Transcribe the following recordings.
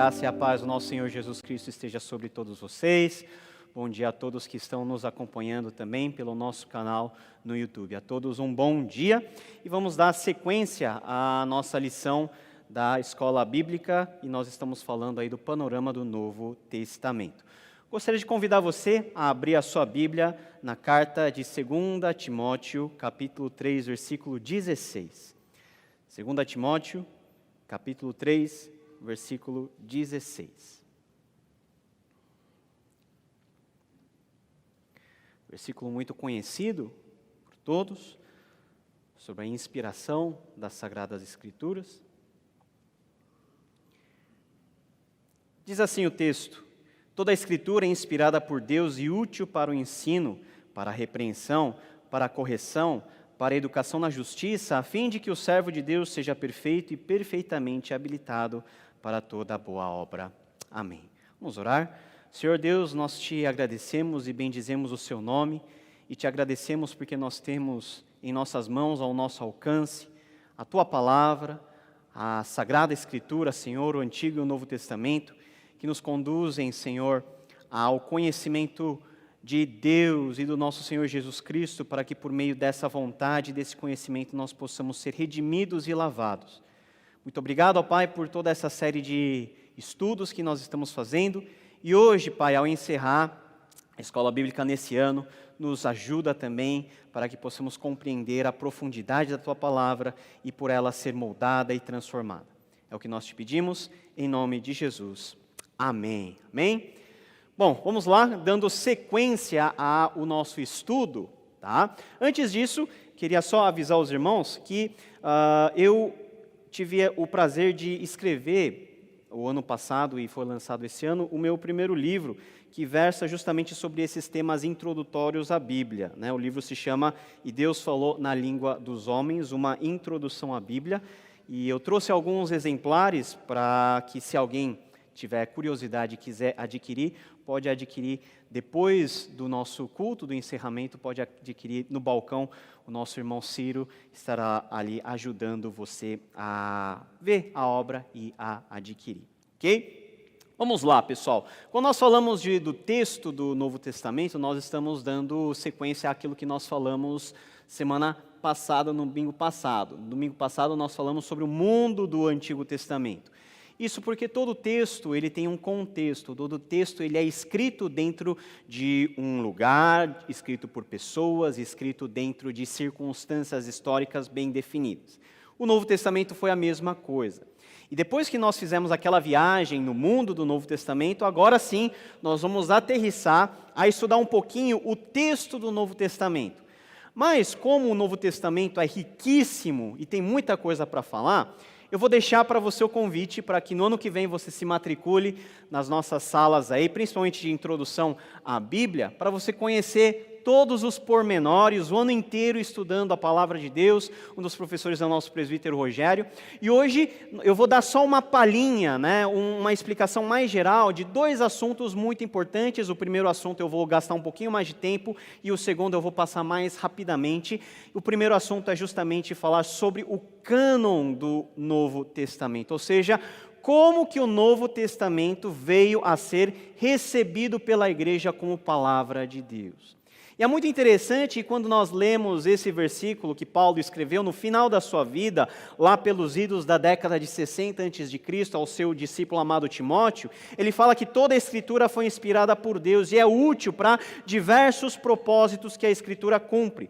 graça e a paz do nosso Senhor Jesus Cristo esteja sobre todos vocês. Bom dia a todos que estão nos acompanhando também pelo nosso canal no YouTube. A todos um bom dia e vamos dar sequência à nossa lição da Escola Bíblica e nós estamos falando aí do panorama do Novo Testamento. Gostaria de convidar você a abrir a sua Bíblia na carta de 2 Timóteo, capítulo 3, versículo 16. 2 Timóteo, capítulo 3, versículo 16. Versículo muito conhecido por todos, sobre a inspiração das Sagradas Escrituras. Diz assim o texto: toda a Escritura é inspirada por Deus e útil para o ensino, para a repreensão, para a correção, para a educação na justiça, a fim de que o servo de Deus seja perfeito e perfeitamente habilitado para toda boa obra. Amém. Vamos orar. Senhor Deus, nós te agradecemos e bendizemos o seu nome e te agradecemos porque nós temos em nossas mãos, ao nosso alcance, a tua palavra, a Sagrada Escritura, Senhor, o Antigo e o Novo Testamento, que nos conduzem, Senhor, ao conhecimento de Deus e do nosso Senhor Jesus Cristo, para que por meio dessa vontade, desse conhecimento, nós possamos ser redimidos e lavados. Muito obrigado, ó Pai, por toda essa série de estudos que nós estamos fazendo. E hoje, Pai, ao encerrar a Escola Bíblica nesse ano, nos ajuda também para que possamos compreender a profundidade da Tua Palavra e por ela ser moldada e transformada. É o que nós te pedimos, em nome de Jesus. Amém. Amém? Bom, vamos lá, dando sequência ao nosso estudo, tá? Antes disso, queria só avisar os irmãos que eu tive o prazer de escrever o ano passado, e foi lançado esse ano, o meu primeiro livro, que versa justamente sobre esses temas introdutórios à Bíblia, né? O livro se chama E Deus Falou na Língua dos Homens, uma introdução à Bíblia, e eu trouxe alguns exemplares para que, se alguém tiver curiosidade e quiser adquirir, pode adquirir depois do nosso culto, do encerramento, pode adquirir no balcão. O nosso irmão Ciro estará ali ajudando você a ver a obra e a adquirir, ok? Vamos lá, pessoal. Quando nós falamos do texto do Novo Testamento, nós estamos dando sequência àquilo que nós falamos semana passada, no domingo passado. No domingo passado nós falamos sobre o mundo do Antigo Testamento. Isso porque todo texto ele tem um contexto, todo texto ele é escrito dentro de um lugar, escrito por pessoas, escrito dentro de circunstâncias históricas bem definidas. O Novo Testamento foi a mesma coisa. E depois que nós fizemos aquela viagem no mundo do Novo Testamento, agora sim nós vamos aterrissar a estudar um pouquinho o texto do Novo Testamento. Mas como o Novo Testamento é riquíssimo e tem muita coisa para falar, eu vou deixar para você o convite para que no ano que vem você se matricule nas nossas salas aí, principalmente de introdução à Bíblia, para você conhecer todos os pormenores, o ano inteiro estudando a Palavra de Deus. Um dos professores é o nosso presbítero Rogério. E hoje eu vou dar só uma palhinha, né, uma explicação mais geral de dois assuntos muito importantes. O primeiro assunto eu vou gastar um pouquinho mais de tempo e o segundo eu vou passar mais rapidamente. O primeiro assunto é justamente falar sobre o cânon do Novo Testamento, ou seja, como que o Novo Testamento veio a ser recebido pela igreja como palavra de Deus. E é muito interessante quando nós lemos esse versículo que Paulo escreveu no final da sua vida, lá pelos idos da década de 60 a.C., ao seu discípulo amado Timóteo, ele fala que toda a Escritura foi inspirada por Deus e é útil para diversos propósitos que a Escritura cumpre.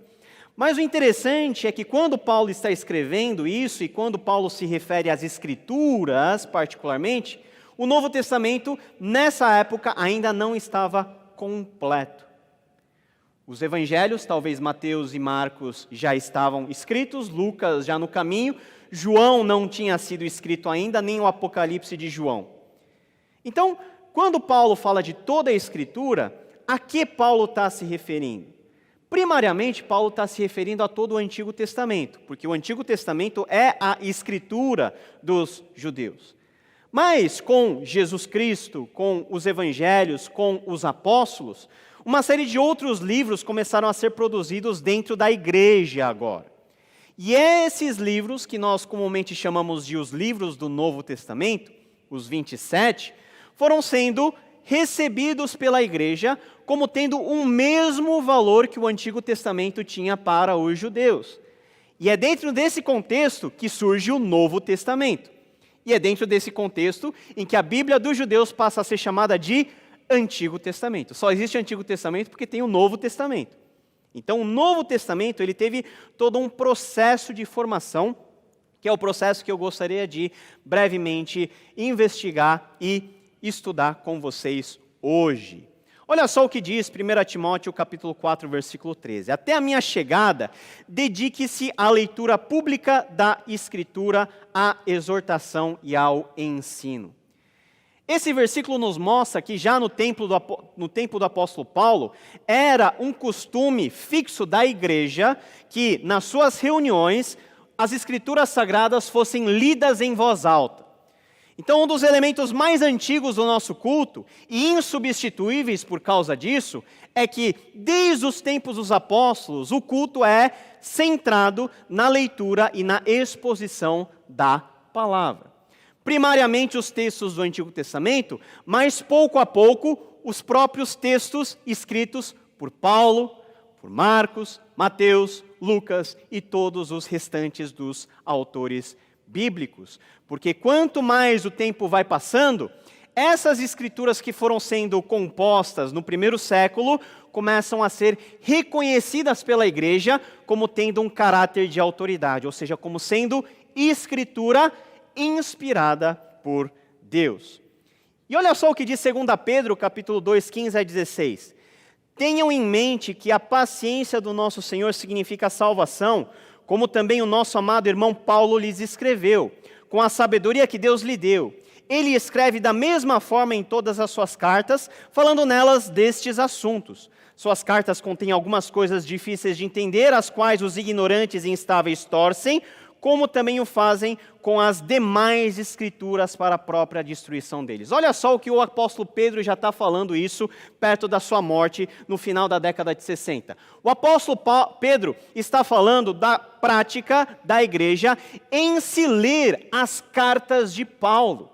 Mas o interessante é que quando Paulo está escrevendo isso, e quando Paulo se refere às Escrituras particularmente, o Novo Testamento, nessa época, ainda não estava completo. Os evangelhos, talvez Mateus e Marcos, já estavam escritos, Lucas já no caminho, João não tinha sido escrito ainda, nem o Apocalipse de João. Então, quando Paulo fala de toda a Escritura, a que Paulo está se referindo? Primariamente, Paulo está se referindo a todo o Antigo Testamento, porque o Antigo Testamento é a Escritura dos judeus. Mas com Jesus Cristo, com os evangelhos, com os apóstolos, uma série de outros livros começaram a ser produzidos dentro da igreja agora. E esses livros, que nós comumente chamamos de os livros do Novo Testamento, os 27, foram sendo recebidos pela igreja como tendo o mesmo valor que o Antigo Testamento tinha para os judeus. E é dentro desse contexto que surge o Novo Testamento. E é dentro desse contexto em que a Bíblia dos judeus passa a ser chamada de Antigo Testamento. Só existe Antigo Testamento porque tem o Novo Testamento. Então, o Novo Testamento ele teve todo um processo de formação, que é o processo que eu gostaria de brevemente investigar e estudar com vocês hoje. Olha só o que diz 1 Timóteo capítulo 4, versículo 13. Até a minha chegada, dedique-se à leitura pública da Escritura, à exortação e ao ensino. Esse versículo nos mostra que já no tempo do apóstolo Paulo, era um costume fixo da igreja que, nas suas reuniões, as Escrituras Sagradas fossem lidas em voz alta. Então, um dos elementos mais antigos do nosso culto, e insubstituíveis por causa disso, é que, desde os tempos dos apóstolos, o culto é centrado na leitura e na exposição da palavra. Primariamente os textos do Antigo Testamento, mas pouco a pouco os próprios textos escritos por Paulo, por Marcos, Mateus, Lucas e todos os restantes dos autores bíblicos. Porque quanto mais o tempo vai passando, essas escrituras que foram sendo compostas no primeiro século começam a ser reconhecidas pela igreja como tendo um caráter de autoridade, ou seja, como sendo escritura inspirada por Deus. E olha só o que diz 2 Pedro, capítulo 2, 15 a 16. Tenham em mente que a paciência do nosso Senhor significa salvação, como também o nosso amado irmão Paulo lhes escreveu, com a sabedoria que Deus lhe deu. Ele escreve da mesma forma em todas as suas cartas, falando nelas destes assuntos. Suas cartas contêm algumas coisas difíceis de entender, as quais os ignorantes e instáveis torcem, como também o fazem com as demais escrituras para a própria destruição deles. Olha só o que o apóstolo Pedro já está falando isso perto da sua morte no final da década de 60. O apóstolo Pedro está falando da prática da igreja em se ler as cartas de Paulo.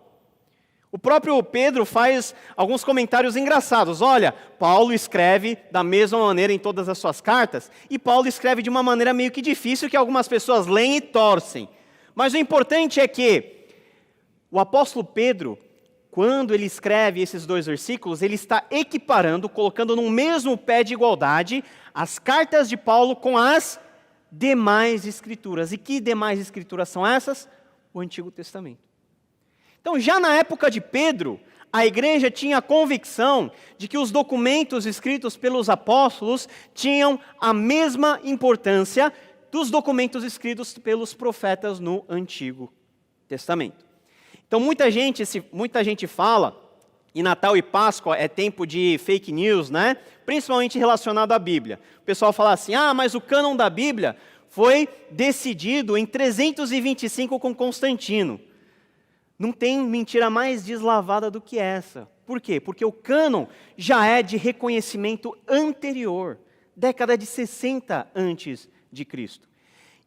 O próprio Pedro faz alguns comentários engraçados. Olha, Paulo escreve da mesma maneira em todas as suas cartas, e Paulo escreve de uma maneira meio que difícil, que algumas pessoas leem e torcem. Mas o importante é que o apóstolo Pedro, quando ele escreve esses dois versículos, ele está equiparando, colocando no mesmo pé de igualdade, as cartas de Paulo com as demais escrituras. E que demais escrituras são essas? O Antigo Testamento. Então, já na época de Pedro, a igreja tinha a convicção de que os documentos escritos pelos apóstolos tinham a mesma importância dos documentos escritos pelos profetas no Antigo Testamento. Então, muita gente fala, e Natal e Páscoa é tempo de fake news, né? Principalmente relacionado à Bíblia. O pessoal fala assim, mas o cânon da Bíblia foi decidido em 325 com Constantino. Não tem mentira mais deslavada do que essa. Por quê? Porque o cânon já é de reconhecimento anterior, década de 60 antes de Cristo.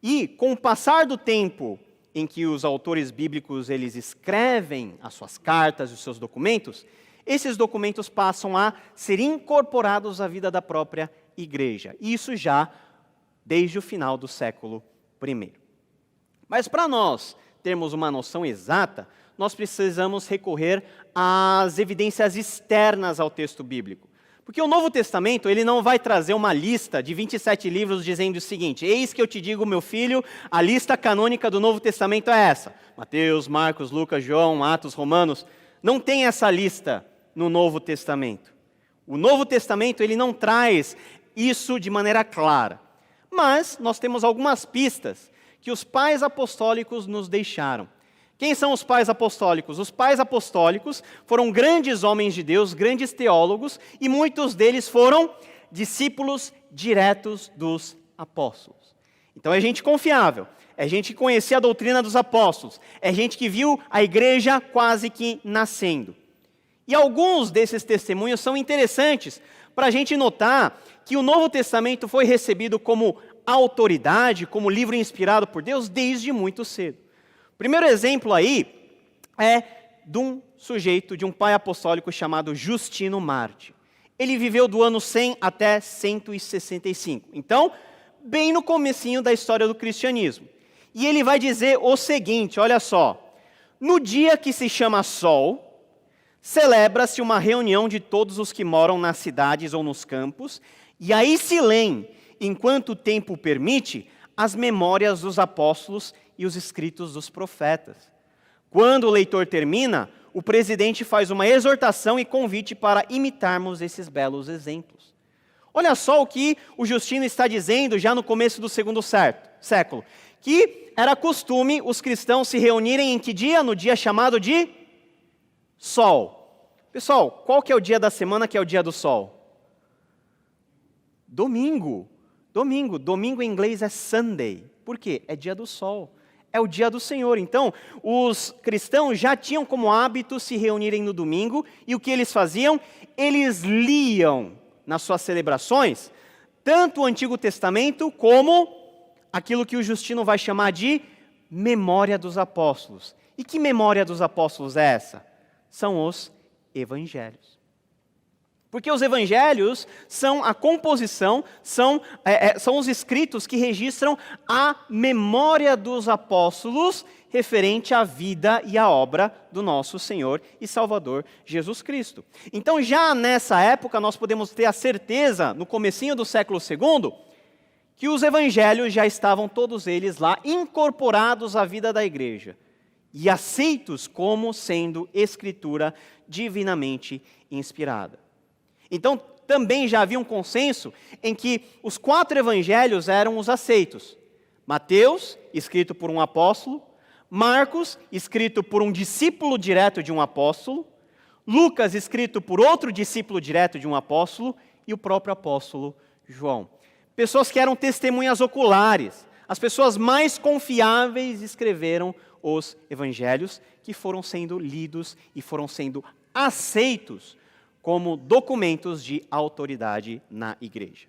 E com o passar do tempo em que os autores bíblicos eles escrevem as suas cartas, os seus documentos, esses documentos passam a ser incorporados à vida da própria igreja. E isso já desde o final do século I. Mas para nós termos uma noção exata, nós precisamos recorrer às evidências externas ao texto bíblico. Porque o Novo Testamento, ele não vai trazer uma lista de 27 livros dizendo o seguinte, eis que eu te digo, meu filho, a lista canônica do Novo Testamento é essa. Mateus, Marcos, Lucas, João, Atos, Romanos. Não tem essa lista no Novo Testamento. O Novo Testamento, ele não traz isso de maneira clara. Mas nós temos algumas pistas que os pais apostólicos nos deixaram. Quem são os pais apostólicos? Os pais apostólicos foram grandes homens de Deus, grandes teólogos, e muitos deles foram discípulos diretos dos apóstolos. Então é gente confiável, é gente que conhecia a doutrina dos apóstolos, é gente que viu a igreja quase que nascendo. E alguns desses testemunhos são interessantes para a gente notar que o Novo Testamento foi recebido como autoridade, como livro inspirado por Deus desde muito cedo. O primeiro exemplo aí é de um sujeito, de um pai apostólico chamado Justino Marte. Ele viveu do ano 100 até 165. Então, bem no comecinho da história do cristianismo. E ele vai dizer o seguinte, olha só. No dia que se chama Sol, celebra-se uma reunião de todos os que moram nas cidades ou nos campos, e aí se lêem, enquanto o tempo permite, as memórias dos apóstolos e os escritos dos profetas. Quando o leitor termina, o presidente faz uma exortação e convite para imitarmos esses belos exemplos. Olha só o que o Justino está dizendo já no começo do segundo século, que era costume os cristãos se reunirem em que dia? No dia chamado de Sol. Pessoal, qual que é o dia da semana que é o dia do Sol? Domingo. Domingo em inglês é Sunday. Por quê? É dia do Sol. É o dia do Senhor. Então, os cristãos já tinham como hábito se reunirem no domingo, e o que eles faziam? Eles liam nas suas celebrações, tanto o Antigo Testamento como aquilo que o Justino vai chamar de memória dos apóstolos. E que memória dos apóstolos é essa? São os evangelhos. Porque os evangelhos são a composição, são os escritos que registram a memória dos apóstolos referente à vida e à obra do nosso Senhor e Salvador Jesus Cristo. Então, já nessa época, nós podemos ter a certeza, no comecinho do século II, que os evangelhos já estavam todos eles lá incorporados à vida da igreja e aceitos como sendo escritura divinamente inspirada. Então, também já havia um consenso em que os 4 evangelhos eram os aceitos. Mateus, escrito por um apóstolo. Marcos, escrito por um discípulo direto de um apóstolo. Lucas, escrito por outro discípulo direto de um apóstolo. E o próprio apóstolo João. Pessoas que eram testemunhas oculares. As pessoas mais confiáveis escreveram os evangelhos, que foram sendo lidos e foram sendo aceitos como documentos de autoridade na igreja.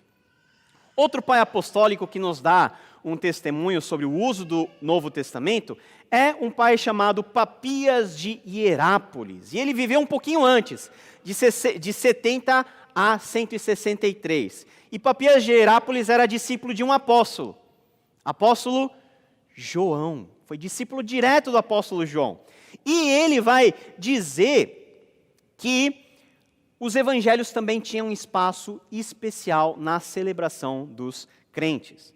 Outro pai apostólico que nos dá um testemunho sobre o uso do Novo Testamento é um pai chamado Papias de Hierápolis. E ele viveu um pouquinho antes, de 70 a 163. E Papias de Hierápolis era discípulo de um apóstolo João. Foi discípulo direto do apóstolo João. E ele vai dizer que os evangelhos também tinham um espaço especial na celebração dos crentes.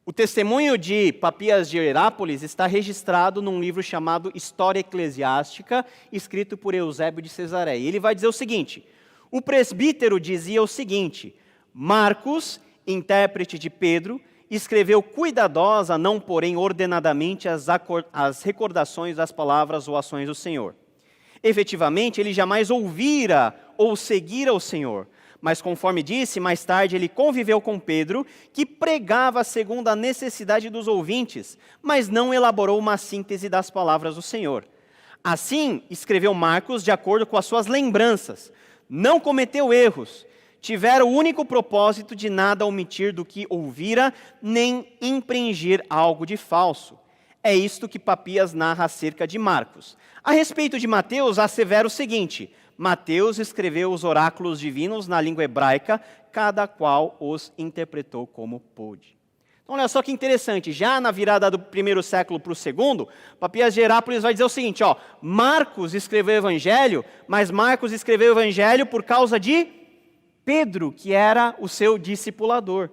O testemunho de Papias de Hierápolis está registrado num livro chamado História Eclesiástica, escrito por Eusébio de Cesareia. Ele vai dizer o seguinte: o presbítero dizia o seguinte: Marcos, intérprete de Pedro, escreveu cuidadosa, não porém ordenadamente, as recordações das palavras ou ações do Senhor. Efetivamente, ele jamais ouvira ou seguira o Senhor. Mas, conforme disse, mais tarde ele conviveu com Pedro, que pregava segundo a necessidade dos ouvintes, mas não elaborou uma síntese das palavras do Senhor. Assim, escreveu Marcos de acordo com as suas lembranças. Não cometeu erros. Tivera o único propósito de nada omitir do que ouvira, nem impingir algo de falso. É isto que Papias narra acerca de Marcos. A respeito de Mateus, assevera o seguinte: Mateus escreveu os oráculos divinos na língua hebraica, cada qual os interpretou como pôde. Então, olha só que interessante, já na virada do primeiro século para o segundo, Papias de Hierápolis vai dizer o seguinte, Marcos escreveu o evangelho, mas Marcos escreveu o evangelho por causa de Pedro, que era o seu discipulador.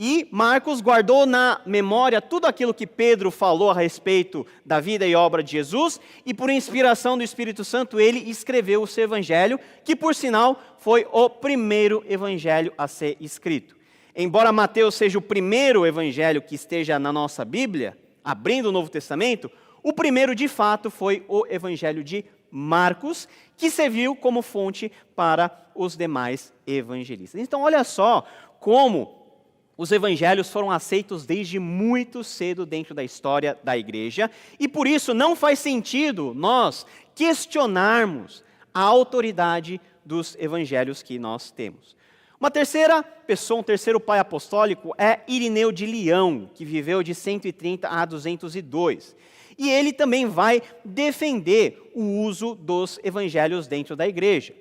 E Marcos guardou na memória tudo aquilo que Pedro falou a respeito da vida e obra de Jesus, e por inspiração do Espírito Santo ele escreveu o seu evangelho, que por sinal foi o primeiro evangelho a ser escrito. Embora Mateus seja o primeiro evangelho que esteja na nossa Bíblia, abrindo o Novo Testamento, o primeiro de fato foi o evangelho de Marcos, que serviu como fonte para os demais evangelistas. Então olha só como os evangelhos foram aceitos desde muito cedo dentro da história da igreja, e por isso não faz sentido nós questionarmos a autoridade dos evangelhos que nós temos. Uma terceira pessoa, um terceiro pai apostólico é Irineu de Leão, que viveu de 130 a 202. E ele também vai defender o uso dos evangelhos dentro da igreja.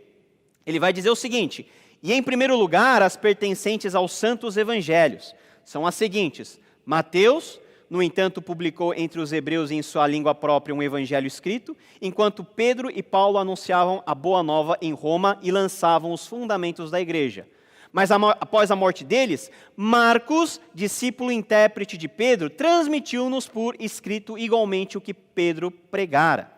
Ele vai dizer o seguinte: e em primeiro lugar, as pertencentes aos santos evangelhos são as seguintes: Mateus, no entanto, publicou entre os hebreus em sua língua própria um evangelho escrito, enquanto Pedro e Paulo anunciavam a boa nova em Roma e lançavam os fundamentos da igreja. Mas após a morte deles, Marcos, discípulo e intérprete de Pedro, transmitiu-nos por escrito igualmente o que Pedro pregara.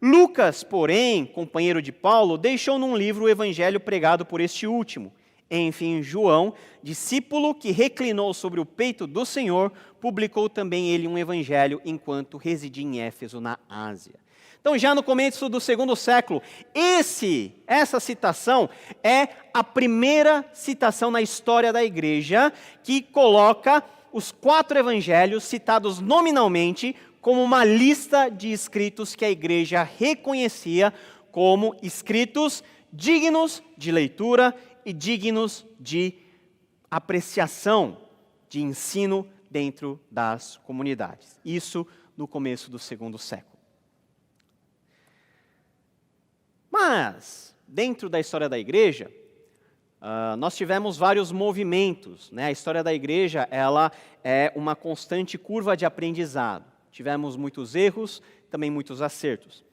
Lucas, porém, companheiro de Paulo, deixou num livro o evangelho pregado por este último. Enfim, João, discípulo que reclinou sobre o peito do Senhor, publicou também ele um evangelho enquanto residia em Éfeso, na Ásia. Então, já no começo do segundo século, essa citação é a primeira citação na história da igreja que coloca os 4 evangelhos citados nominalmente como uma lista de escritos que a igreja reconhecia como escritos dignos de leitura e dignos de apreciação, de ensino dentro das comunidades. Isso no começo do segundo século. Mas, dentro da história da igreja, nós tivemos vários movimentos, né? A história da igreja, ela é uma constante curva de aprendizado. Tivemos muitos erros, também muitos acertos.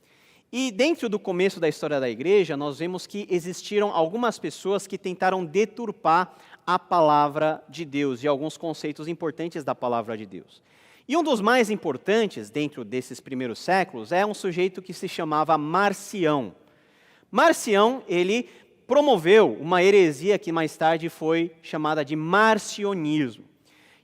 E dentro do começo da história da igreja, nós vemos que existiram algumas pessoas que tentaram deturpar a palavra de Deus e alguns conceitos importantes da palavra de Deus. E um dos mais importantes dentro desses primeiros séculos é um sujeito que se chamava Marcião. Marcião, ele promoveu uma heresia que mais tarde foi chamada de marcionismo.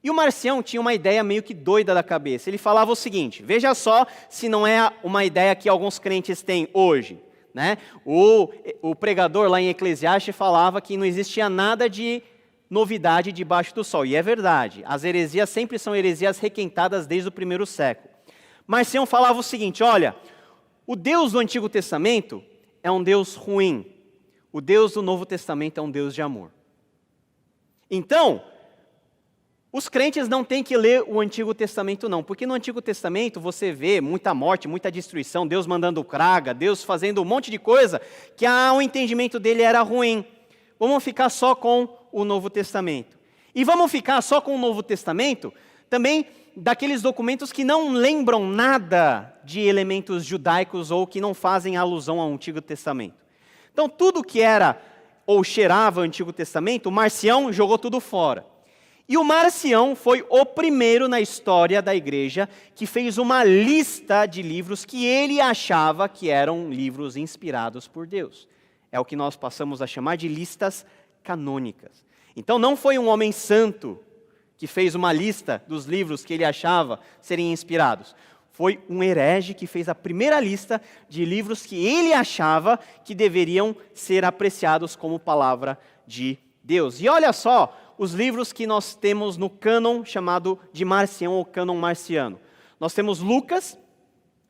E o Marcião tinha uma ideia meio que doida da cabeça. Ele falava o seguinte: veja só se não é uma ideia que alguns crentes têm hoje, né? O pregador lá em Eclesiastes falava que não existia nada de novidade debaixo do sol. E é verdade, as heresias sempre são heresias requentadas desde o primeiro século. Marcião falava o seguinte: olha, o Deus do Antigo Testamento é um Deus ruim. O Deus do Novo Testamento é um Deus de amor. Então, os crentes não têm que ler o Antigo Testamento não, porque no Antigo Testamento você vê muita morte, muita destruição, Deus mandando praga, Deus fazendo um monte de coisa que o entendimento dele era ruim. Vamos ficar só com o Novo Testamento. E vamos ficar só com o Novo Testamento também daqueles documentos que não lembram nada de elementos judaicos ou que não fazem alusão ao Antigo Testamento. Então, tudo que era ou cheirava o Antigo Testamento, o Marcião jogou tudo fora. E o Marcião foi o primeiro na história da igreja que fez uma lista de livros que ele achava que eram livros inspirados por Deus. É o que nós passamos a chamar de listas canônicas. Então, não foi um homem santo que fez uma lista dos livros que ele achava serem inspirados. Foi um herege que fez a primeira lista de livros que ele achava que deveriam ser apreciados como palavra de Deus. E olha só os livros que nós temos no cânon chamado de Marcião ou cânon marciano. Nós temos Lucas,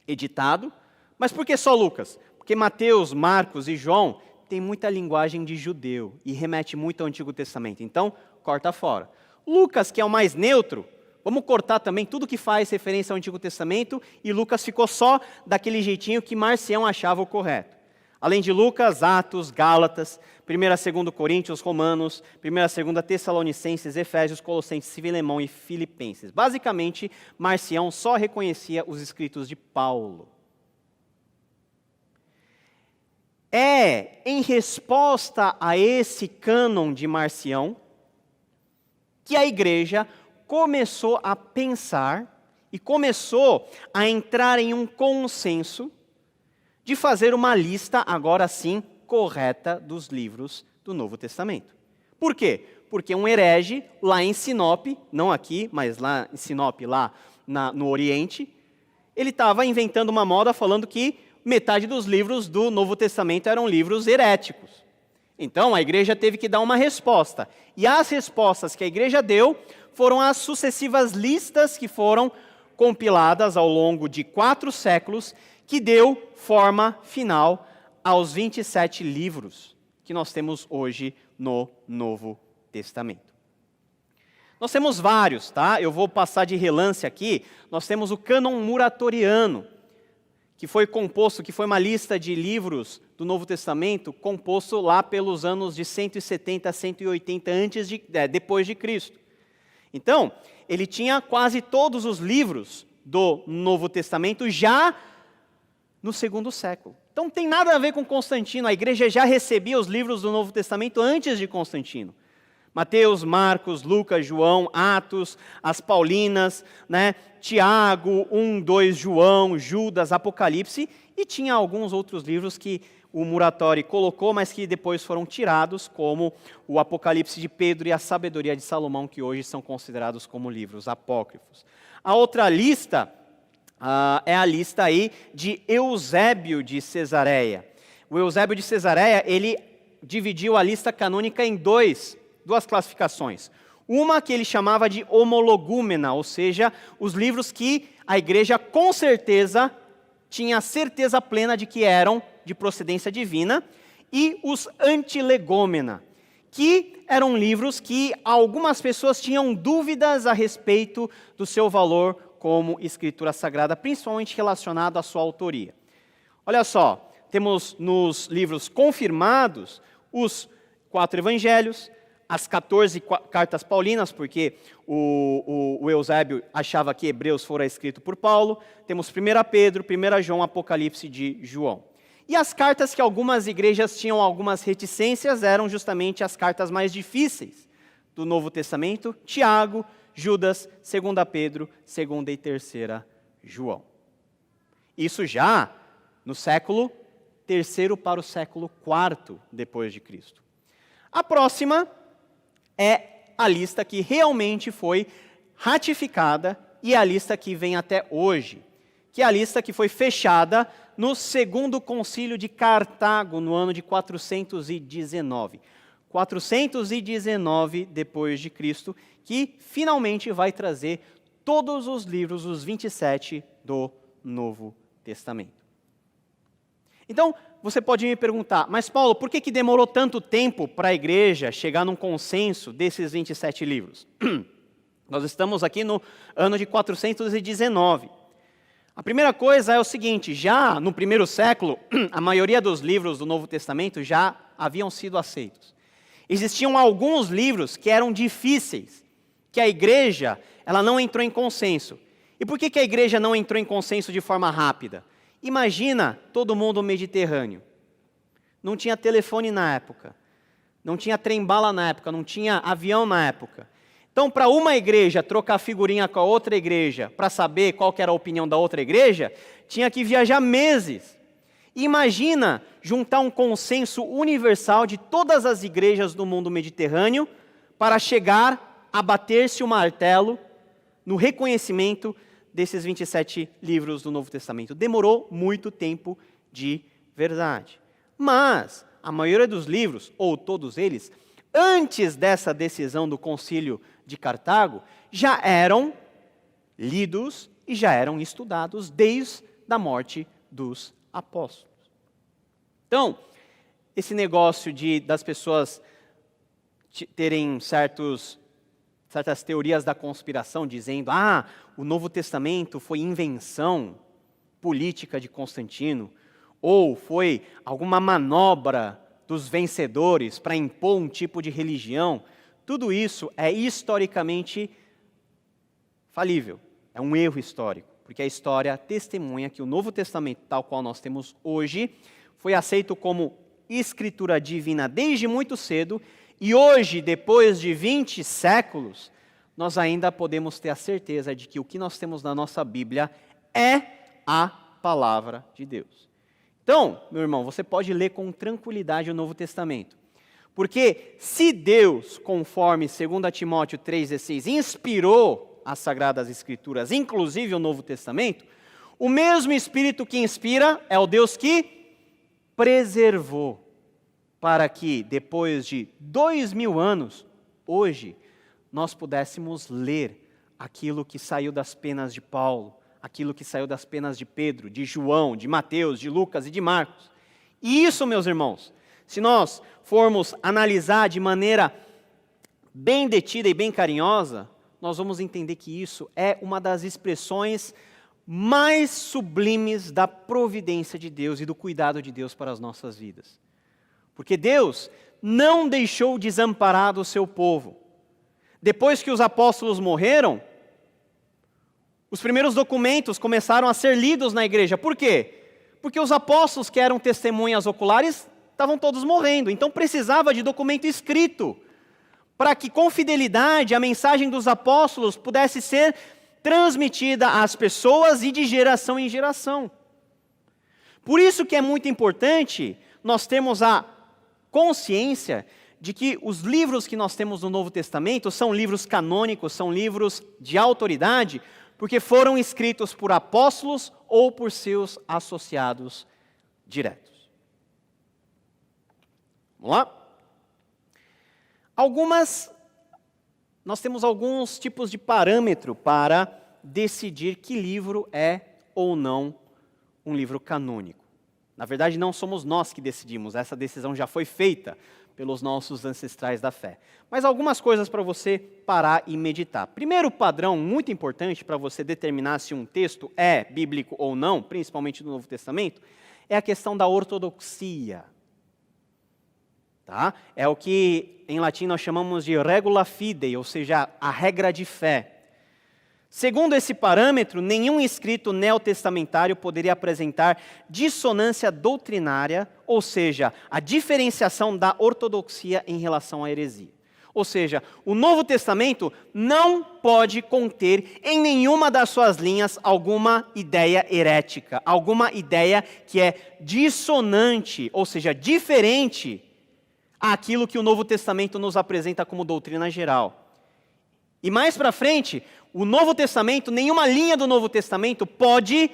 editado, mas por que só Lucas? Porque Mateus, Marcos e João têm muita linguagem de judeu e remete muito ao Antigo Testamento. Então, corta fora. Lucas, que é o mais neutro, vamos cortar também tudo que faz referência ao Antigo Testamento, e Lucas ficou só daquele jeitinho que Marcião achava o correto. Além de Lucas, Atos, Gálatas, 1ª e 2ª Coríntios, Romanos, 1ª e 2ª Tessalonicenses, Efésios, Colossenses, Filemão e Filipenses. Basicamente, Marcião só reconhecia os escritos de Paulo. É em resposta a esse cânon de Marcião que a igreja começou a pensar e começou a entrar em um consenso de fazer uma lista, agora sim, correta dos livros do Novo Testamento. Por quê? Porque um herege lá em Sinop, não aqui, mas lá em Sinop, lá no Oriente, ele estava inventando uma moda falando que metade dos livros do Novo Testamento eram livros heréticos. Então, a igreja teve que dar uma resposta. E as respostas que a igreja deu foram as sucessivas listas que foram compiladas ao longo de 4 séculos, que deu forma final aos 27 livros que nós temos hoje no Novo Testamento. Nós temos vários, tá? Eu vou passar de relance aqui. Nós temos o cânon muratoriano, que foi uma lista de livros do Novo Testamento, composto lá pelos anos de 170 a 180 depois de Cristo. Então, ele tinha quase todos os livros do Novo Testamento já no segundo século. Então, não tem nada a ver com Constantino. A igreja já recebia os livros do Novo Testamento antes de Constantino. Mateus, Marcos, Lucas, João, Atos, as Paulinas, Tiago, 1, 2, João, Judas, Apocalipse, e tinha alguns outros livros que o Muratori colocou, mas que depois foram tirados, como o Apocalipse de Pedro e a Sabedoria de Salomão, que hoje são considerados como livros apócrifos. A outra lista é a lista aí de Eusébio de Cesareia. O Eusébio de Cesareia, ele dividiu a lista canônica em duas classificações. Uma que ele chamava de homologúmena, ou seja, os livros que a igreja com certeza tinha certeza plena de que eram de procedência divina, e os antilegômena, que eram livros que algumas pessoas tinham dúvidas a respeito do seu valor como escritura sagrada, principalmente relacionado à sua autoria. Olha só, temos nos livros confirmados os 4 evangelhos, as 14 cartas paulinas, porque o Eusébio achava que Hebreus fora escrito por Paulo. Temos 1 Pedro, 1 João, Apocalipse de João. E as cartas que algumas igrejas tinham algumas reticências eram justamente as cartas mais difíceis do Novo Testamento: Tiago, Judas, 2 Pedro, 2 e 3 João. Isso já no século III para o século IV depois de Cristo. A próxima é a lista que realmente foi ratificada e a lista que vem até hoje, que é a lista que foi fechada no segundo concílio de Cartago, no ano de 419. 419 depois de Cristo, que finalmente vai trazer todos os livros, os 27 do Novo Testamento. Então, você pode me perguntar, mas Paulo, por que demorou tanto tempo para a igreja chegar num consenso desses 27 livros? Nós estamos aqui no ano de 419. A primeira coisa é o seguinte: já no primeiro século, a maioria dos livros do Novo Testamento já haviam sido aceitos. Existiam alguns livros que eram difíceis, que a igreja ela não entrou em consenso. E por que a igreja não entrou em consenso de forma rápida? Imagina todo mundo mediterrâneo. Não tinha telefone na época, não tinha trem-bala na época, não tinha avião na época. Então, para uma igreja trocar figurinha com a outra igreja, para saber qual que era a opinião da outra igreja, tinha que viajar meses. Imagina juntar um consenso universal de todas as igrejas do mundo mediterrâneo para chegar a bater-se o martelo no reconhecimento desses 27 livros do Novo Testamento. Demorou muito tempo de verdade. Mas a maioria dos livros, ou todos eles, antes dessa decisão do concílio de Cartago, já eram lidos e já eram estudados desde a morte dos apóstolos. Então, esse negócio das pessoas terem certas teorias da conspiração, dizendo, o Novo Testamento foi invenção política de Constantino, ou foi alguma manobra dos vencedores para impor um tipo de religião, tudo isso é historicamente falível, é um erro histórico, porque a história testemunha que o Novo Testamento, tal qual nós temos hoje, foi aceito como escritura divina desde muito cedo, e hoje, depois de 20 séculos, nós ainda podemos ter a certeza de que o que nós temos na nossa Bíblia é a palavra de Deus. Então, meu irmão, você pode ler com tranquilidade o Novo Testamento. Porque se Deus, conforme 2 Timóteo 3,16, inspirou as Sagradas Escrituras, inclusive o Novo Testamento, o mesmo Espírito que inspira é o Deus que preservou, para que depois de 2000 anos, hoje, nós pudéssemos ler aquilo que saiu das penas de Paulo, aquilo que saiu das penas de Pedro, de João, de Mateus, de Lucas e de Marcos. E isso, meus irmãos, se nós formos analisar de maneira bem detida e bem carinhosa, nós vamos entender que isso é uma das expressões mais sublimes da providência de Deus e do cuidado de Deus para as nossas vidas. Porque Deus não deixou desamparado o seu povo. Depois que os apóstolos morreram, os primeiros documentos começaram a ser lidos na igreja. Por quê? Porque os apóstolos que eram testemunhas oculares estavam todos morrendo. Então precisava de documento escrito, para que com fidelidade a mensagem dos apóstolos pudesse ser transmitida às pessoas e de geração em geração. Por isso que é muito importante nós termos a consciência de que os livros que nós temos no Novo Testamento são livros canônicos, são livros de autoridade, porque foram escritos por apóstolos ou por seus associados diretos. Vamos lá? Nós temos alguns tipos de parâmetro para decidir que livro é ou não um livro canônico. Na verdade, não somos nós que decidimos, essa decisão já foi feita pelos nossos ancestrais da fé. Mas algumas coisas para você parar e meditar. Primeiro padrão muito importante para você determinar se um texto é bíblico ou não, principalmente no Novo Testamento, é a questão da ortodoxia. Tá? É o que em latim nós chamamos de regula fidei, ou seja, a regra de fé. Segundo esse parâmetro, nenhum escrito neotestamentário poderia apresentar dissonância doutrinária, ou seja, a diferenciação da ortodoxia em relação à heresia. Ou seja, o Novo Testamento não pode conter em nenhuma das suas linhas alguma ideia herética, alguma ideia que é dissonante, ou seja, diferente àquilo que o Novo Testamento nos apresenta como doutrina geral. E mais para frente, o Novo Testamento, nenhuma linha do Novo Testamento pode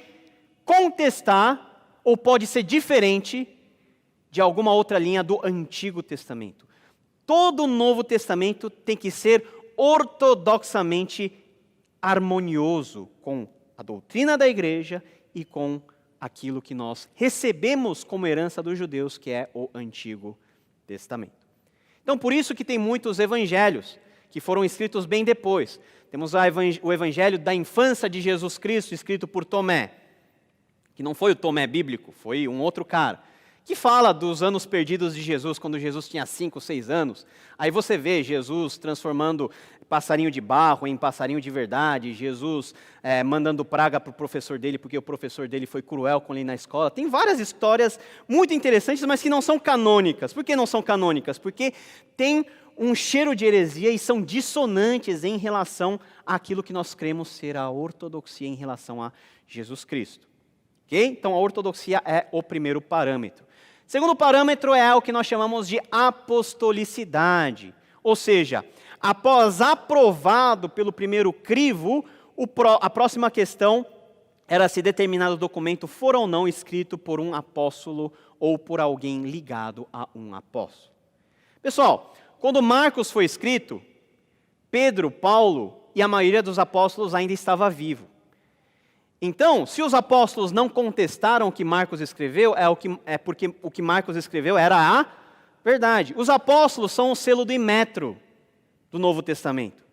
contestar ou pode ser diferente de alguma outra linha do Antigo Testamento. Todo o Novo Testamento tem que ser ortodoxamente harmonioso com a doutrina da igreja e com aquilo que nós recebemos como herança dos judeus, que é o Antigo Testamento. Então, por isso que tem muitos evangelhos que foram escritos bem depois. Temos o evangelho da infância de Jesus Cristo, escrito por Tomé, que não foi o Tomé bíblico, foi um outro cara, que fala dos anos perdidos de Jesus, quando Jesus tinha 5, 6 anos. Aí você vê Jesus transformando passarinho de barro em passarinho de verdade, Jesus mandando praga para o professor dele, porque o professor dele foi cruel com ele na escola. Tem várias histórias muito interessantes, mas que não são canônicas. Por que não são canônicas? Porque tem um cheiro de heresia e são dissonantes em relação àquilo que nós cremos ser a ortodoxia em relação a Jesus Cristo. Okay? Então a ortodoxia é o primeiro parâmetro. Segundo parâmetro é o que nós chamamos de apostolicidade, ou seja, após aprovado pelo primeiro crivo, a próxima questão era se determinado documento for ou não escrito por um apóstolo ou por alguém ligado a um apóstolo. Pessoal, quando Marcos foi escrito, Pedro, Paulo e a maioria dos apóstolos ainda estava vivo. Então, se os apóstolos não contestaram o que Marcos escreveu, é porque o que Marcos escreveu era a verdade. Os apóstolos são o selo do imetro do Novo Testamento.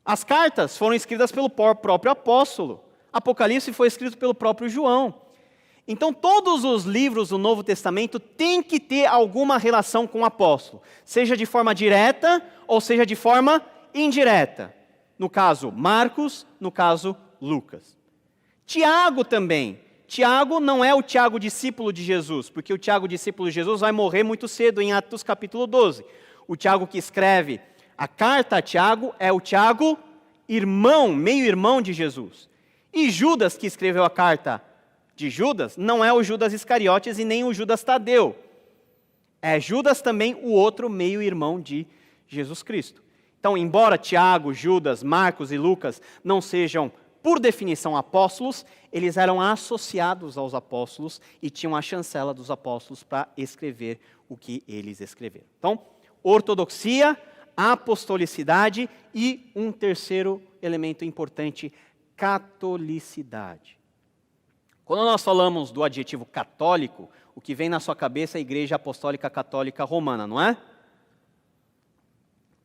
As cartas foram escritas pelo próprio apóstolo. Apocalipse foi escrito pelo próprio João. Então, todos os livros do Novo Testamento têm que ter alguma relação com o apóstolo, seja de forma direta ou seja de forma indireta. No caso, Marcos, no caso, Lucas. Tiago também. Tiago não é o Tiago discípulo de Jesus, porque o Tiago discípulo de Jesus vai morrer muito cedo em Atos capítulo 12. O Tiago que escreve a carta a Tiago é o Tiago irmão, meio-irmão de Jesus. E Judas, que escreveu a carta de Judas, não é o Judas Iscariotes e nem o Judas Tadeu. É Judas também o outro meio-irmão de Jesus Cristo. Então, embora Tiago, Judas, Marcos e Lucas não sejam, por definição, apóstolos, eles eram associados aos apóstolos e tinham a chancela dos apóstolos para escrever o que eles escreveram. Então, ortodoxia, apostolicidade e um terceiro elemento importante, catolicidade. Quando nós falamos do adjetivo católico, o que vem na sua cabeça é a Igreja Apostólica Católica Romana, não é?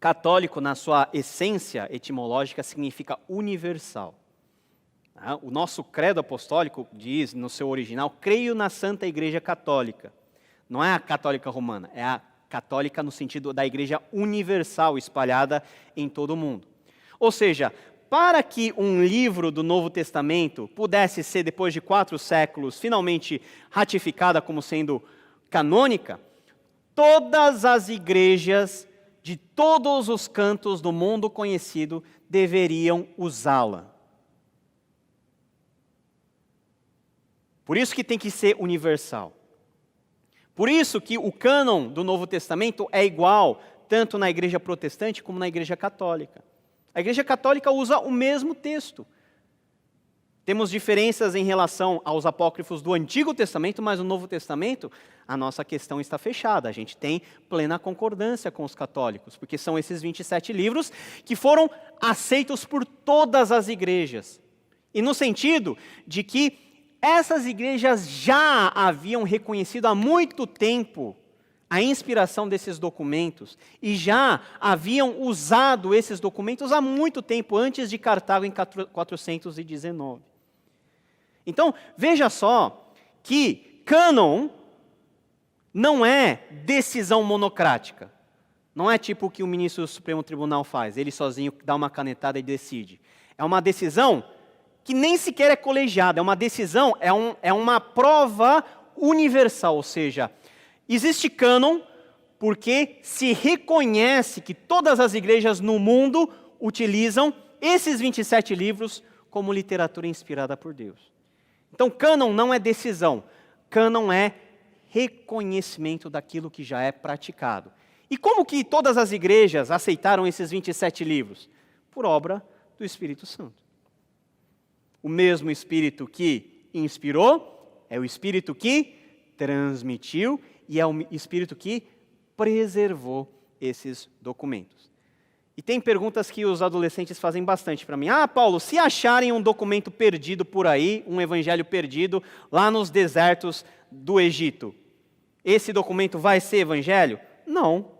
Católico, na sua essência etimológica, significa universal. O nosso credo apostólico diz, no seu original, creio na Santa Igreja Católica. Não é a católica romana, é a católica no sentido da igreja universal, espalhada em todo o mundo. Ou seja, para que um livro do Novo Testamento pudesse ser, depois de 4 séculos, finalmente ratificada como sendo canônica, todas as igrejas de todos os cantos do mundo conhecido deveriam usá-la. Por isso que tem que ser universal. Por isso que o cânon do Novo Testamento é igual, tanto na igreja protestante como na igreja católica. A igreja católica usa o mesmo texto. Temos diferenças em relação aos apócrifos do Antigo Testamento, mas no Novo Testamento a nossa questão está fechada. A gente tem plena concordância com os católicos, porque são esses 27 livros que foram aceitos por todas as igrejas. E no sentido de que essas igrejas já haviam reconhecido há muito tempo a inspiração desses documentos e já haviam usado esses documentos há muito tempo, antes de Cartago em 419. Então, veja só que cânon não é decisão monocrática. Não é tipo o que o ministro do Supremo Tribunal faz, ele sozinho dá uma canetada e decide. É uma decisão que nem sequer é colegiada, é uma decisão, é uma prova universal, ou seja, existe cânon porque se reconhece que todas as igrejas no mundo utilizam esses 27 livros como literatura inspirada por Deus. Então, cânon não é decisão, cânon é reconhecimento daquilo que já é praticado. E como que todas as igrejas aceitaram esses 27 livros? Por obra do Espírito Santo. O mesmo Espírito que inspirou é o Espírito que transmitiu e é o Espírito que preservou esses documentos. E tem perguntas que os adolescentes fazem bastante para mim. Paulo, se acharem um documento perdido por aí, um evangelho perdido, lá nos desertos do Egito, esse documento vai ser evangelho? Não.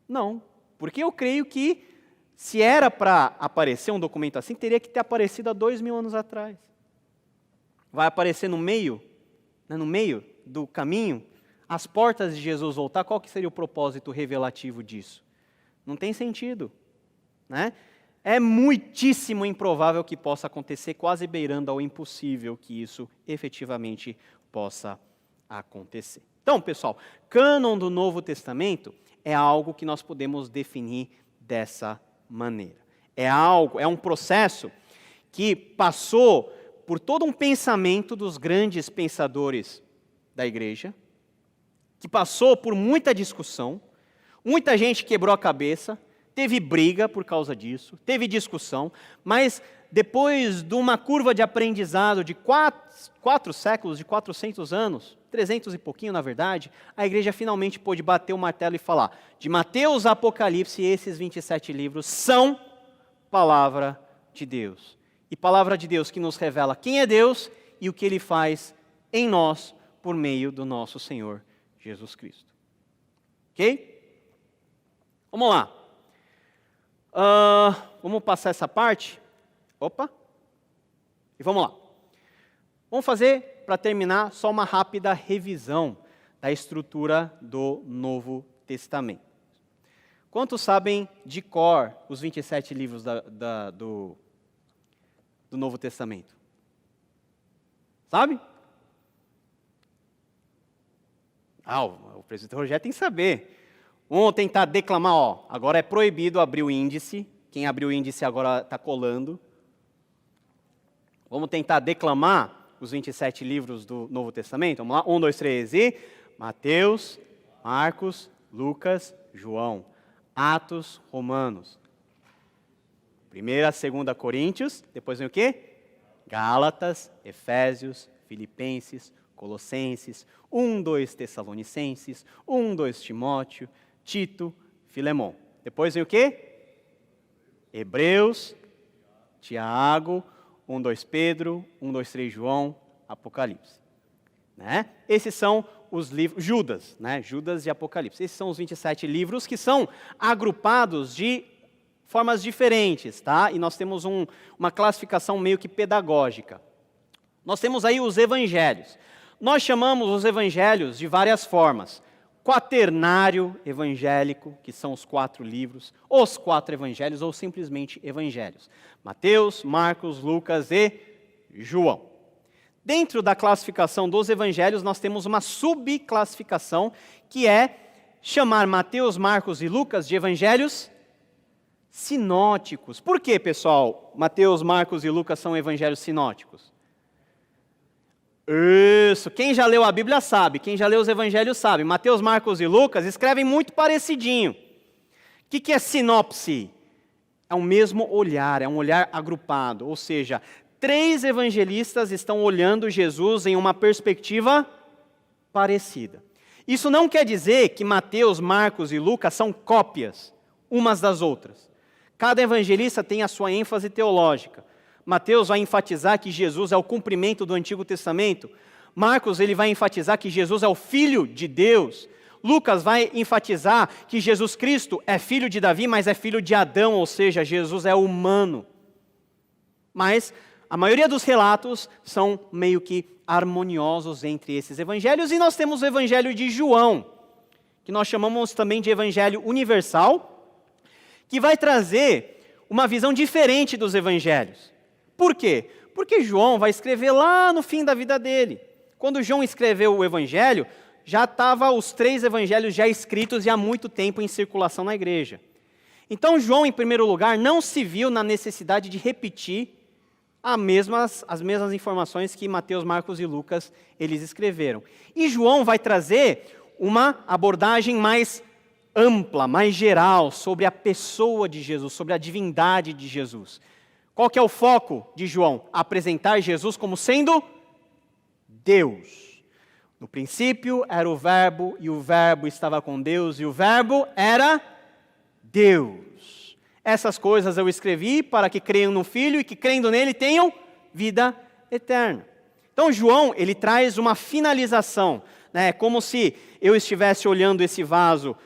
Não. Porque eu creio que se era para aparecer um documento assim, teria que ter aparecido há 2000 anos atrás. Vai aparecer no meio do caminho, às portas de Jesus voltar, qual que seria o propósito revelativo disso? Não tem sentido, né? É muitíssimo improvável que possa acontecer, quase beirando ao impossível que isso efetivamente possa acontecer. Então, pessoal, cânon do Novo Testamento é algo que nós podemos definir dessa maneira. É um processo que passou por todo um pensamento dos grandes pensadores da igreja, que passou por muita discussão, muita gente quebrou a cabeça, teve briga por causa disso, teve discussão, mas depois de uma curva de aprendizado de 4 séculos, de 400 anos, 300 e pouquinho na verdade, a igreja finalmente pôde bater o martelo e falar, de Mateus a Apocalipse, esses 27 livros são palavra de Deus. E palavra de Deus que nos revela quem é Deus e o que Ele faz em nós por meio do nosso Senhor Jesus Cristo. Ok? Vamos lá. Vamos passar essa parte. Opa. E vamos lá. Vamos fazer, para terminar, só uma rápida revisão da estrutura do Novo Testamento. Quantos sabem de cor os 27 livros do Novo Testamento? Sabe? O presbítero Rogério tem que saber. Vamos tentar declamar, agora é proibido abrir o índice. Quem abriu o índice agora está colando. Vamos tentar declamar os 27 livros do Novo Testamento. Vamos lá, 1, 2, 3 e... Mateus, Marcos, Lucas, João. Atos, Romanos. 1ª, 2ª Coríntios, depois vem o quê? Gálatas, Efésios, Filipenses, Colossenses, 1, 2 Tessalonicenses, 1, 2 Timóteo, Tito, Filemão. Depois vem o quê? Hebreus, Tiago, 1, 2 Pedro, 1, 2, 3 João, Apocalipse. Né? Esses são os livros, Judas, né? Judas e Apocalipse. Esses são os 27 livros que são agrupados de formas diferentes, tá? E nós temos uma classificação meio que pedagógica. Nós temos aí os evangelhos. Nós chamamos os evangelhos de várias formas. Quaternário evangélico, que são os 4 livros, os 4 evangelhos, ou simplesmente evangelhos. Mateus, Marcos, Lucas e João. Dentro da classificação dos evangelhos, nós temos uma subclassificação, que é chamar Mateus, Marcos e Lucas de evangelhos sinóticos. Por que, pessoal, Mateus, Marcos e Lucas são evangelhos sinóticos? Isso, quem já leu a Bíblia sabe, quem já leu os evangelhos sabe. Mateus, Marcos e Lucas escrevem muito parecidinho. O que é sinopse? É o mesmo olhar, é um olhar agrupado, ou seja, 3 evangelistas estão olhando Jesus em uma perspectiva parecida. Isso não quer dizer que Mateus, Marcos e Lucas são cópias umas das outras. Cada evangelista tem a sua ênfase teológica. Mateus vai enfatizar que Jesus é o cumprimento do Antigo Testamento. Marcos ele vai enfatizar que Jesus é o Filho de Deus. Lucas vai enfatizar que Jesus Cristo é filho de Davi, mas é filho de Adão, ou seja, Jesus é humano. Mas a maioria dos relatos são meio que harmoniosos entre esses evangelhos. E nós temos o evangelho de João, que nós chamamos também de evangelho universal, que vai trazer uma visão diferente dos evangelhos. Por quê? Porque João vai escrever lá no fim da vida dele. Quando João escreveu o evangelho, já estavam os 3 evangelhos já escritos e há muito tempo em circulação na igreja. Então João, em primeiro lugar, não se viu na necessidade de repetir as mesmas informações que Mateus, Marcos e Lucas eles escreveram. E João vai trazer uma abordagem mais ampla, mais geral, sobre a pessoa de Jesus, sobre a divindade de Jesus. Qual que é o foco de João? Apresentar Jesus como sendo Deus. No princípio era o Verbo, e o Verbo estava com Deus, e o Verbo era Deus. Essas coisas eu escrevi para que creiam no Filho, e que crendo nele tenham vida eterna. Então João, ele traz uma finalização, né? Como se eu estivesse olhando esse vaso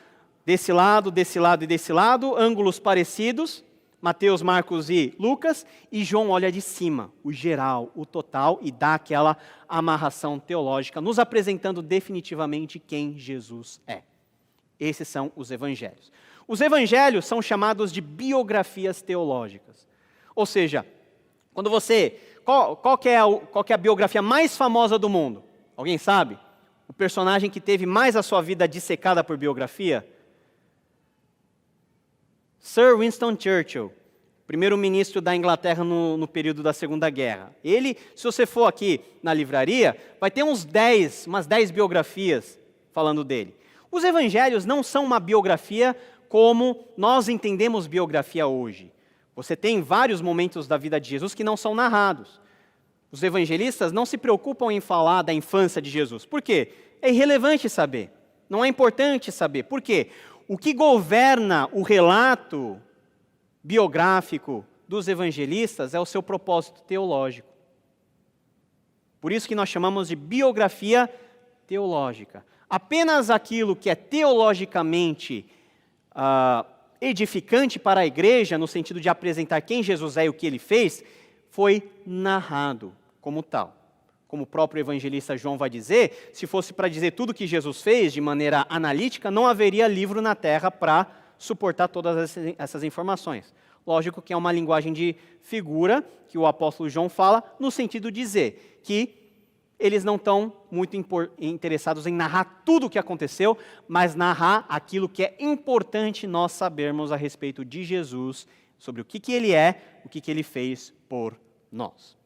desse lado e desse lado, ângulos parecidos, Mateus, Marcos e Lucas, e João olha de cima, o geral, o total, e dá aquela amarração teológica, nos apresentando definitivamente quem Jesus é. Esses são os evangelhos. Os evangelhos são chamados de biografias teológicas. Ou seja, quando você... Qual que é a biografia mais famosa do mundo? Alguém sabe? O personagem que teve mais a sua vida dissecada por biografia? Sir Winston Churchill, primeiro-ministro da Inglaterra no período da Segunda Guerra. Ele, se você for aqui na livraria, vai ter umas 10 biografias falando dele. Os evangelhos não são uma biografia como nós entendemos biografia hoje. Você tem vários momentos da vida de Jesus que não são narrados. Os evangelistas não se preocupam em falar da infância de Jesus. Por quê? É irrelevante saber. Não é importante saber. Por quê? O que governa o relato biográfico dos evangelistas é o seu propósito teológico. Por isso que nós chamamos de biografia teológica. Apenas aquilo que é teologicamente edificante para a igreja, no sentido de apresentar quem Jesus é e o que ele fez, foi narrado como tal. Como o próprio evangelista João vai dizer, se fosse para dizer tudo que Jesus fez de maneira analítica, não haveria livro na terra para suportar todas essas informações. Lógico que é uma linguagem de figura que o apóstolo João fala, no sentido de dizer que eles não estão muito interessados em narrar tudo o que aconteceu, mas narrar aquilo que é importante nós sabermos a respeito de Jesus, sobre o que ele é, o que ele fez por nós.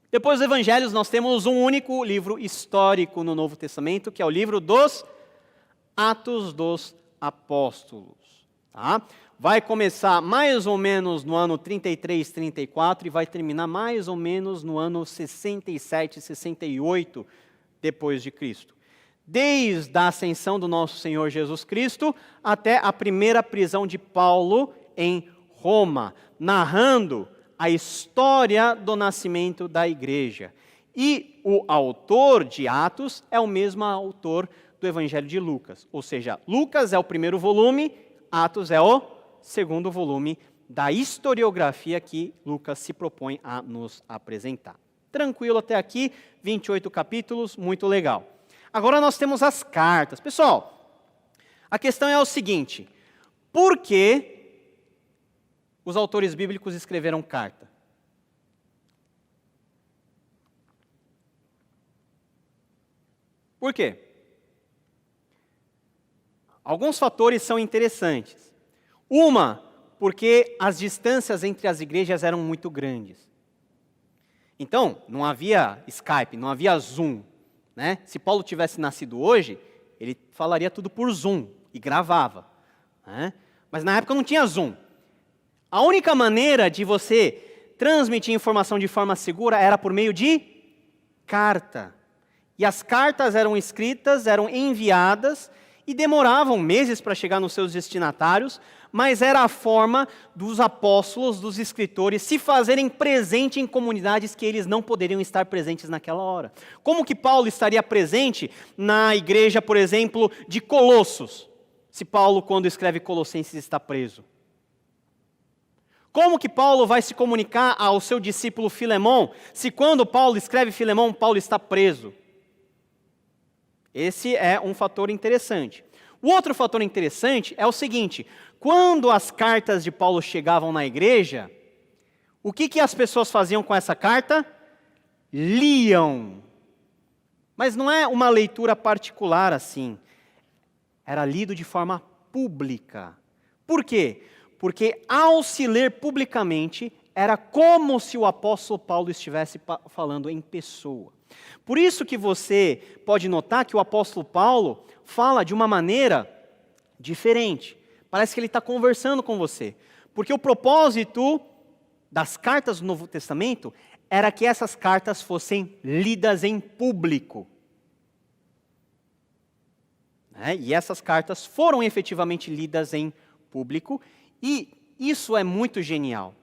Depois dos evangelhos, nós temos um único livro histórico no Novo Testamento, que é o livro dos Atos dos Apóstolos. Tá? Vai começar mais ou menos no ano 33, 34 e vai terminar mais ou menos no ano 67, 68 depois de Cristo. Desde a ascensão do nosso Senhor Jesus Cristo até a primeira prisão de Paulo em Roma, narrando a história do nascimento da igreja. E o autor de Atos é o mesmo autor do Evangelho de Lucas. Ou seja, Lucas é o primeiro volume, Atos é o segundo volume da historiografia que Lucas se propõe a nos apresentar. Tranquilo até aqui, 28 capítulos, muito legal. Agora nós temos as cartas. Pessoal, a questão é o seguinte: por que os autores bíblicos escreveram carta? Por quê? Alguns fatores são interessantes. Uma, porque as distâncias entre as igrejas eram muito grandes. Então, não havia Skype, não havia Zoom, né? Se Paulo tivesse nascido hoje, ele falaria tudo por Zoom e gravava, né? Mas na época não tinha Zoom. A única maneira de você transmitir informação de forma segura era por meio de carta. E as cartas eram escritas, eram enviadas e demoravam meses para chegar nos seus destinatários, mas era a forma dos apóstolos, dos escritores, se fazerem presente em comunidades que eles não poderiam estar presentes naquela hora. Como que Paulo estaria presente na igreja, por exemplo, de Colossos, se Paulo, quando escreve Colossenses, está preso? Como que Paulo vai se comunicar ao seu discípulo Filemão, se quando Paulo escreve Filemão, Paulo está preso? Esse é um fator interessante. O outro fator interessante é o seguinte: quando as cartas de Paulo chegavam na igreja, o que as pessoas faziam com essa carta? Liam. Mas não é uma leitura particular assim. Era lido de forma pública. Por quê? Porque ao se ler publicamente, era como se o apóstolo Paulo estivesse falando em pessoa. Por isso que você pode notar que o apóstolo Paulo fala de uma maneira diferente. Parece que ele está conversando com você. Porque o propósito das cartas do Novo Testamento era que essas cartas fossem lidas em público. E essas cartas foram efetivamente lidas em público, e isso é muito genial.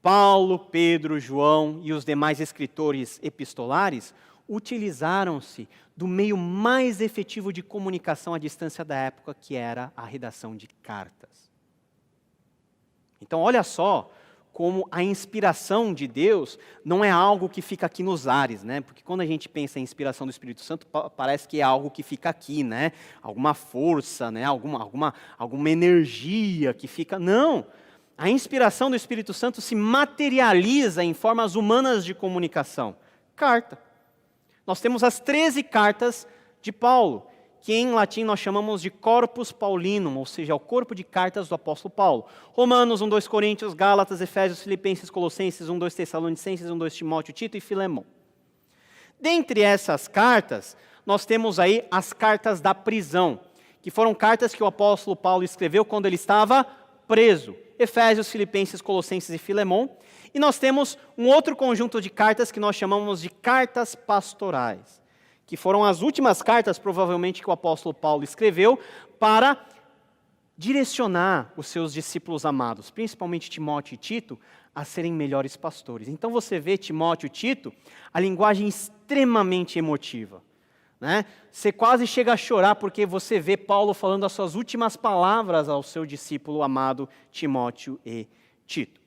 Paulo, Pedro, João e os demais escritores epistolares utilizaram-se do meio mais efetivo de comunicação à distância da época, que era a redação de cartas. Então, olha só como a inspiração de Deus não é algo que fica aqui nos ares, né? Porque quando a gente pensa em inspiração do Espírito Santo, parece que é algo que fica aqui, né? Alguma força, né? Alguma energia que fica... Não! A inspiração do Espírito Santo se materializa em formas humanas de comunicação. Carta. Nós temos as 13 cartas de Paulo, que em latim nós chamamos de Corpus Paulinum, ou seja, o corpo de cartas do apóstolo Paulo. Romanos, 1, 2 Coríntios, Gálatas, Efésios, Filipenses, Colossenses, 1, 2 Tessalonicenses, 1, 2 Timóteo, Tito e Filemão. Dentre essas cartas, nós temos aí as cartas da prisão, que foram cartas que o apóstolo Paulo escreveu quando ele estava preso. Efésios, Filipenses, Colossenses e Filemão. E nós temos um outro conjunto de cartas que nós chamamos de cartas pastorais, que foram as últimas cartas, provavelmente, que o apóstolo Paulo escreveu para direcionar os seus discípulos amados, principalmente Timóteo e Tito, a serem melhores pastores. Então você vê Timóteo e Tito, a linguagem extremamente emotiva, né? Você quase chega a chorar porque você vê Paulo falando as suas últimas palavras ao seu discípulo amado Timóteo e Tito.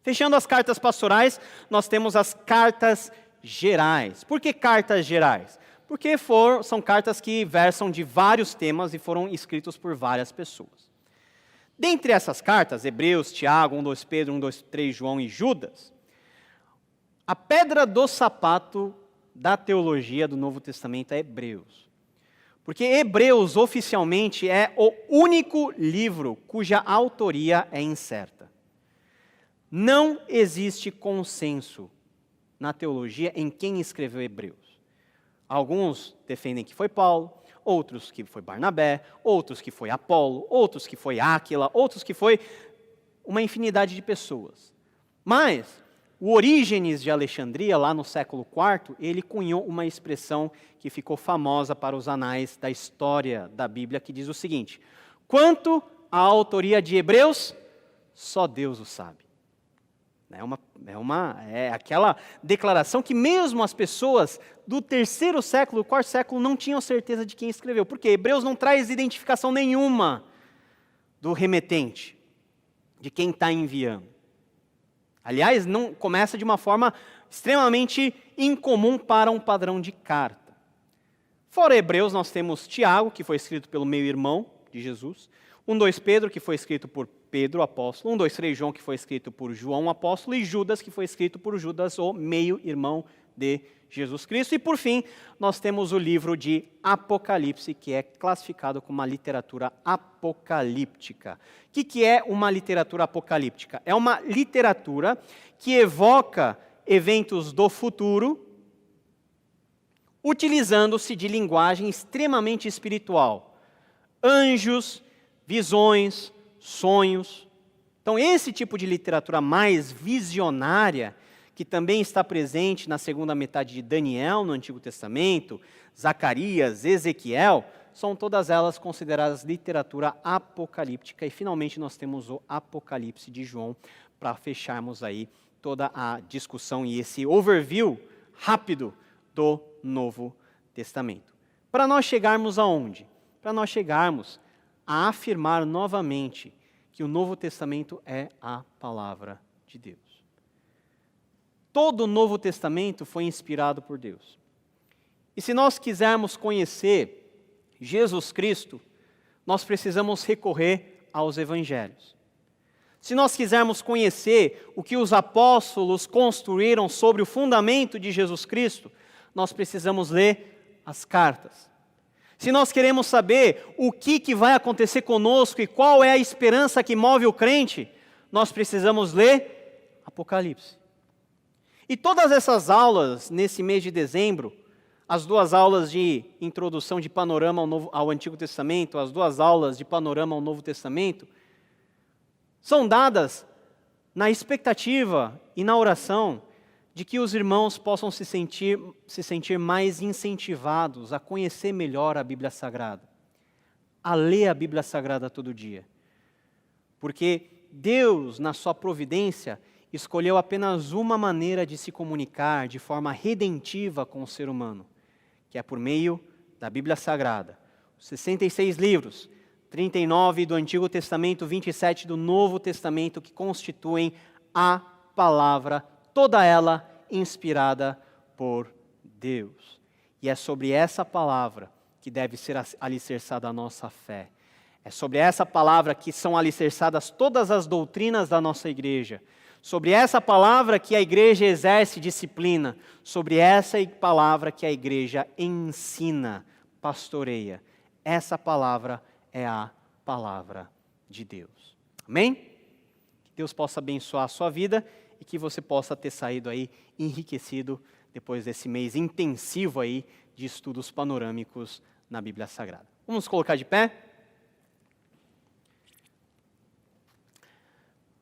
Fechando as cartas pastorais, nós temos as cartas gerais. Por que cartas gerais? Porque são cartas que versam de vários temas e foram escritos por várias pessoas. Dentre essas cartas, Hebreus, Tiago, 1, 2 Pedro, 1, 2, 3 João e Judas, a pedra do sapato da teologia do Novo Testamento é Hebreus. Porque Hebreus, oficialmente, é o único livro cuja autoria é incerta. Não existe consenso na teologia em quem escreveu Hebreus. Alguns defendem que foi Paulo, outros que foi Barnabé, outros que foi Apolo, outros que foi Áquila, outros que foi uma infinidade de pessoas. Mas o Orígenes de Alexandria, lá no século IV, ele cunhou uma expressão que ficou famosa para os anais da história da Bíblia, que diz o seguinte: quanto à autoria de Hebreus, só Deus o sabe. É aquela declaração que mesmo as pessoas do 3º século, 4º século, não tinham certeza de quem escreveu. Porque Hebreus não traz identificação nenhuma do remetente, de quem está enviando. Aliás, não começa de uma forma extremamente incomum para um padrão de carta. Fora Hebreus, nós temos Tiago, que foi escrito pelo meio-irmão de Jesus, 1-2 Pedro, que foi escrito por Pedro, apóstolo, 1-2 3 João, que foi escrito por João, apóstolo, e Judas, que foi escrito por Judas, o meio-irmão de Jesus Cristo. E por fim, nós temos o livro de Apocalipse, que é classificado como uma literatura apocalíptica. O que é uma literatura apocalíptica? É uma literatura que evoca eventos do futuro, utilizando-se de linguagem extremamente espiritual. Anjos, visões, sonhos. Então, esse tipo de literatura mais visionária, que também está presente na segunda metade de Daniel, no Antigo Testamento, Zacarias, Ezequiel, são todas elas consideradas literatura apocalíptica. E, finalmente, nós temos o Apocalipse de João, para fecharmos aí toda a discussão e esse overview rápido do Novo Testamento. Para nós chegarmos aonde? Para nós chegarmos a afirmar novamente que o Novo Testamento é a palavra de Deus. Todo o Novo Testamento foi inspirado por Deus. E se nós quisermos conhecer Jesus Cristo, nós precisamos recorrer aos evangelhos. Se nós quisermos conhecer o que os apóstolos construíram sobre o fundamento de Jesus Cristo, nós precisamos ler as cartas. Se nós queremos saber o que vai acontecer conosco e qual é a esperança que move o crente, nós precisamos ler Apocalipse. E todas essas aulas, nesse mês de dezembro, as 2 aulas de introdução de panorama ao Antigo Testamento, as 2 aulas de panorama ao Novo Testamento, são dadas na expectativa e na oração de que os irmãos possam se sentir mais incentivados a conhecer melhor a Bíblia Sagrada, a ler a Bíblia Sagrada todo dia. Porque Deus, na sua providência, escolheu apenas uma maneira de se comunicar de forma redentiva com o ser humano, que é por meio da Bíblia Sagrada. Os 66 livros, 39 do Antigo Testamento, 27 do Novo Testamento, que constituem a palavra, toda ela inspirada por Deus. E é sobre essa palavra que deve ser alicerçada a nossa fé. É sobre essa palavra que são alicerçadas todas as doutrinas da nossa igreja. Sobre essa palavra que a igreja exerce disciplina. Sobre essa palavra que a igreja ensina, pastoreia. Essa palavra é a palavra de Deus. Amém? Que Deus possa abençoar a sua vida e que você possa ter saído aí enriquecido depois desse mês intensivo aí de estudos panorâmicos na Bíblia Sagrada. Vamos colocar de pé?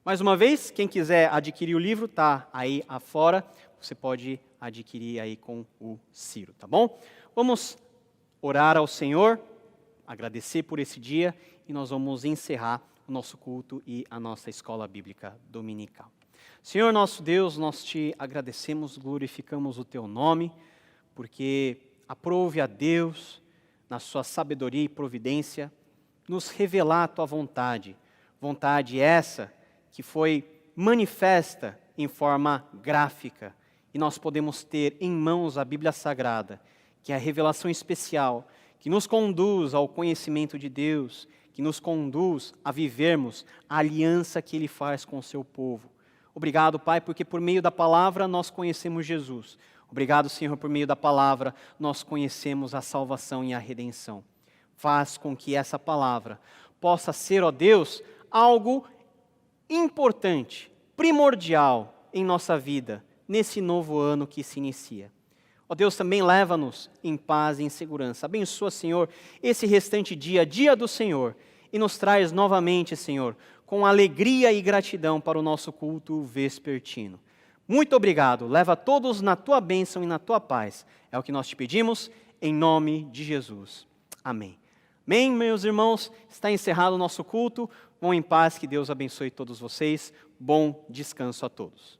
Mais uma vez, quem quiser adquirir o livro, está aí afora. Você pode adquirir aí com o Ciro, tá bom? Vamos orar ao Senhor, agradecer por esse dia e nós vamos encerrar o nosso culto e a nossa escola bíblica dominical. Senhor nosso Deus, nós te agradecemos, glorificamos o teu nome, porque aprove a Deus, na sua sabedoria e providência, nos revelar a tua vontade. Vontade essa que foi manifesta em forma gráfica, e nós podemos ter em mãos a Bíblia Sagrada, que é a revelação especial, que nos conduz ao conhecimento de Deus, que nos conduz a vivermos a aliança que Ele faz com o seu povo. Obrigado, Pai, porque por meio da palavra nós conhecemos Jesus. Obrigado, Senhor, por meio da palavra nós conhecemos a salvação e a redenção. Faz com que essa palavra possa ser, ó Deus, algo importante, primordial em nossa vida, nesse novo ano que se inicia. Ó Deus, também leva-nos em paz e em segurança. Abençoa, Senhor, esse restante dia, dia do Senhor, e nos traz novamente, Senhor, com alegria e gratidão para o nosso culto vespertino. Muito obrigado, leva todos na tua bênção e na tua paz. É o que nós te pedimos, em nome de Jesus. Amém. Amém, meus irmãos, está encerrado o nosso culto. Vão em paz, que Deus abençoe todos vocês. Bom descanso a todos.